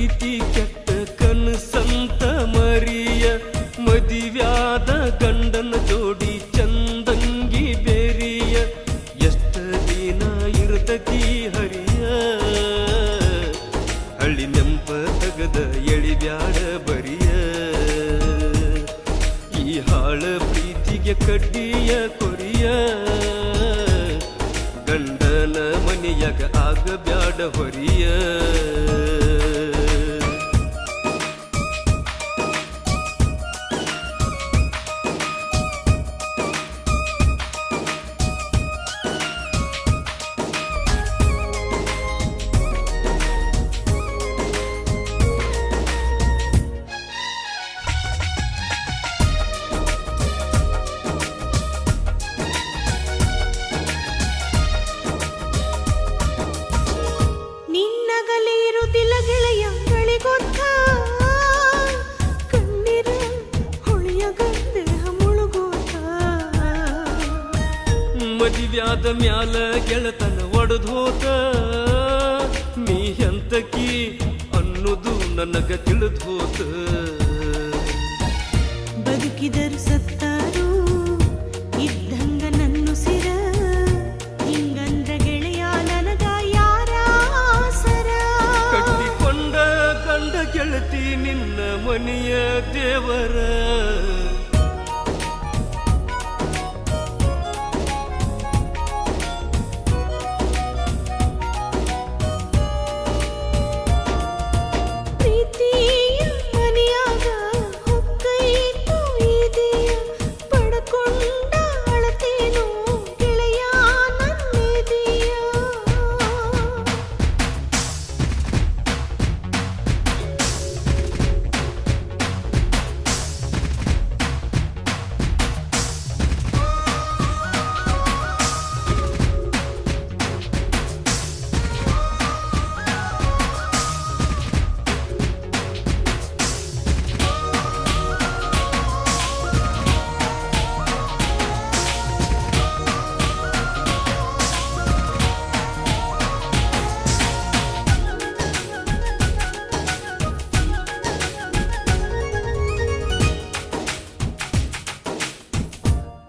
ಪ್ರೀತಿ ಕೆಟ್ಟ ಕನಸಂತ ಮರಿಯ ಮದಿವ್ಯಾದ ಗಂಡನ ಜೋಡಿ ಚಂದಂಗಿ ಬೇರಿಯ ಎಷ್ಟ ದಿನ ಇರ್ತತಿ ಹರಿಯ ಹಳ್ಳಿ ನೆಂಪ ತಗದ ಎಳಿಬ್ಯಾಡ ಬರಿಯ ಈ ಹಾಳ ಪ್ರೀತಿಗೆ ಕಡ್ಡಿಯ ಕೊರಿಯ ಗಂಡನ ಮನೆಯಾಗ ಆಗಬ್ಯಾಡ ಹೊರಿಯ ಮದಿವ್ಯಾದ ಮ್ಯಾಲ ಗೆಳತನ ಒಡದ್ ಹೋತ ನೀ ಎಂತಕಿ ಅನ್ನೋದು ನನಗ ತಿಳಿದ್ ಹೋತ ಬದುಕಿದರು ಸತ್ತಾರು ಇದ್ದಂಗ ನನ್ನು ಸಿರ ಹಿಂಗಂದ್ರ ಗೆಳೆಯ ನನಗ ಯಾರ ಸರ ಕಟ್ಟಿಕೊಂಡ ಗಂಡ ಗೆಳತಿ ನಿನ್ನ ಮನೆಯ ದೇವರ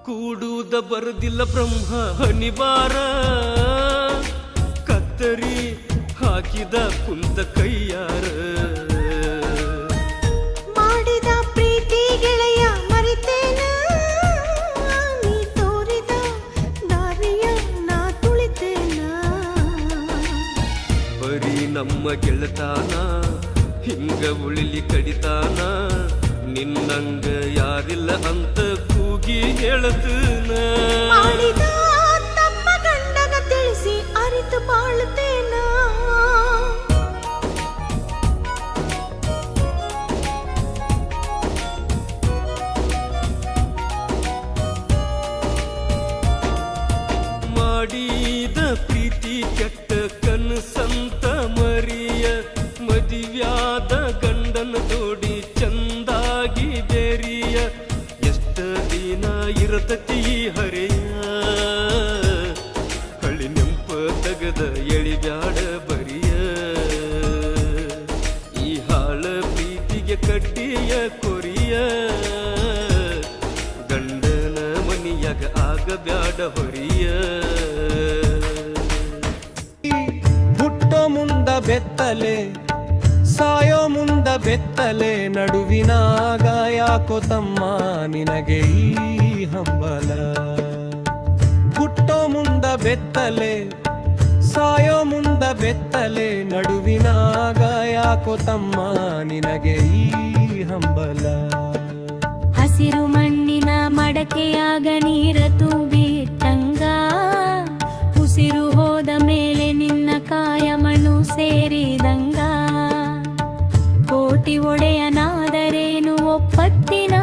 ಕೂಡುವುದ ಬರದಿಲ್ಲ ಬ್ರಹ್ಮ ಹನಿವಾರ ಕತ್ತರಿ ಹಾಕಿದ ಕುಂತ ಕೈಯಾರ ಮಾಡಿದ ಪ್ರೀತಿ ಗೆಳೆಯ ಮರಿತೇನ ನೀ ತೋರಿದ ದಾರಿಯ ನಾ ತುಳಿತೇನ ಬರೀ ನಮ್ಮ ಗೆಳತಾನ ಹಿಂಗ ಉಳಿಲಿ ಕಡಿತಾನ ನಿನ್ನಂಗ ಯಾರಿಲ್ಲ ಅಂತ ಕೂಗಿ ಹೇಳತನ ಮಾಡಿದ ತಪ್ಪ ಗಂಡಗ ತಿಳಿಸಿ ಅರಿತು ಬಾಳುತ್ತೇನ ಮಾಡಿದ ಪ್ರೀತಿ ಕೆಟ್ಟ ಕನಸಂತ ಮರಿಯ ಮದಿವ್ಯಾದ ಗಂಡನ ಜೋಡಿ ಚಂದಾಗಿ ಬೇರಿಯ ಎಷ್ಟ ದಿನ ಇರತತಿ ಹರೆಯ ಹಳ್ಳಿ ನೆಂಪ ತಗದ ಎಳಿಬ್ಯಾಡ ಬರಿಯ ಈ ಹಾಳ ಪ್ರೀತಿಗೆ ಕಡ್ಡಿಯ ಕೊರಿಯ ಗಂಡನ ಮನಿಯಾಗ ಆಗಬ್ಯಾಡ ಹೊರಿಯ ಹುಟ್ಟೋ ಮುಂದ ಬೆತ್ತಲೆ ಸಾಯೋ ಮುಂದ ಬೆತ್ತಲೆ ನಡುವಿನಾಗ ಯಾಕೋ ತಮ್ಮ ನಿನಗೆ ಈ ಹಂಬಲ ಹುಟ್ಟೋ ಮುಂದ ಬೆತ್ತಲೆ ಸಾಯೋ ಮುಂದ ಬೆತ್ತಲೆ ನಡುವಿನಾಗ ಯಾಕೋ ತಮ್ಮ ನಿನಗೆ ಈ ಹಂಬಲ ಹಸಿರು ಮಣ್ಣಿನ ಮಡಕೆಯಾಗ ನೀರ ತುಂಬಿಟ್ಟಂಗ ಉಸಿರು ಹೋದ ಮೇಲೆ ನಿನ್ನ ಕಾಯ ಮಣ್ಣು ಸೇರಿದಂಗ ಕೋಟಿ ಒಡೆಯನಾದರೇನು ಒಪ್ಪತ್ತಿನ